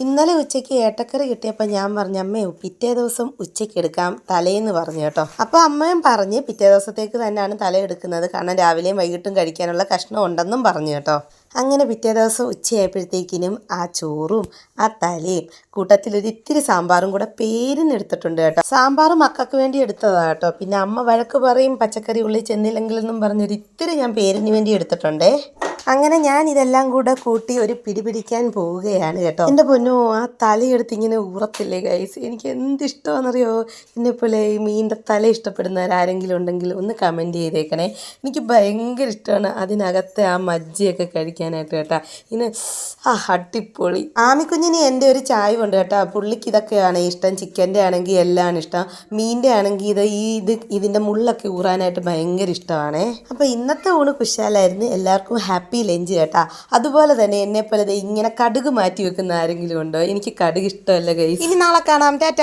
ഇന്നലെ ഉച്ചയ്ക്ക് ഏട്ടക്കറി കിട്ടിയപ്പോൾ ഞാൻ പറഞ്ഞു അമ്മേ പിറ്റേ ദിവസം ഉച്ചയ്ക്ക് എടുക്കാം തലേന്ന് പറഞ്ഞു കേട്ടോ. അപ്പോൾ അമ്മയും പറഞ്ഞ് പിറ്റേ ദിവസത്തേക്ക് തന്നെയാണ് തല എടുക്കുന്നത്, കാരണം രാവിലെയും വൈകിട്ടും കഴിക്കാനുള്ള കഷ്ണം ഉണ്ടെന്നും പറഞ്ഞു കേട്ടോ. അങ്ങനെ പിറ്റേ ദിവസം ഉച്ചയായപ്പോഴത്തേക്കിനും ആ ചോറും ആ തലയും കൂട്ടത്തിലൊരു ഇത്തിരി സാമ്പാറും കൂടെ പേരിന് എടുത്തിട്ടുണ്ട് കേട്ടോ. സാമ്പാർ മക്കൾക്ക് വേണ്ടി എടുത്തതാണ് കേട്ടോ. പിന്നെ അമ്മ വഴക്ക് പറയും പച്ചക്കറി ഉള്ളിൽ ചെന്നില്ലെങ്കിലെന്നും പറഞ്ഞൊരു ഇത്തിരി ഞാൻ പേരിന് വേണ്ടി എടുത്തിട്ടുണ്ടേ. അങ്ങനെ ഞാൻ ഇതെല്ലാം കൂടെ കൂട്ടി ഒരു പിടിപിടിക്കാൻ പോവുകയാണ് കേട്ടോ. എൻ്റെ പൊന്നോ, ആ തലയെടുത്ത് ഇങ്ങനെ ഉറത്തില്ലേ ഗൈസ്, എനിക്ക് എന്ത് ഇഷ്ടമാണെന്നറിയോ. എന്നെപ്പോലെ ഈ മീനിൻ്റെ തല ഇഷ്ടപ്പെടുന്നവരാരെങ്കിലും ഉണ്ടെങ്കിൽ ഒന്ന് കമൻറ്റ് ചെയ്തേക്കണേ. എനിക്ക് ഭയങ്കര ഇഷ്ടമാണ് അതിനകത്തെ ആ മജ്ജയൊക്കെ കഴിക്കാനായിട്ട് കേട്ടോ. ഇങ്ങനെ അടിപൊളി. ആമിക്കുഞ്ഞിന് എൻ്റെ ഒരു ചായ ഉണ്ട് കേട്ടോ. പുള്ളിക്ക് ഇതൊക്കെയാണ് ഇഷ്ടം. ചിക്കൻ്റെ ആണെങ്കിൽ എല്ലാം ഇഷ്ടം, മീനിൻ്റെ ആണെങ്കിൽ ഇതിൻ്റെ മുള്ളൊക്കെ ഊറാനായിട്ട് ഭയങ്കര ഇഷ്ടമാണേ. അപ്പോൾ ഇന്നത്തെ ഊണ് കുശാലായിരുന്നു. എല്ലാവർക്കും ഹാപ്പി ലഞ്ച് കേട്ടാ. അതുപോലെ തന്നെ എന്നെപ്പോലെ ഇങ്ങനെ കടുക് മാറ്റി വെക്കുന്ന ആരെങ്കിലും ഉണ്ടോ? എനിക്ക് കടുക് ഇഷ്ടമല്ല ഗൈസ്. ഇനി നാളെ കാണാം. ടാറ്റ.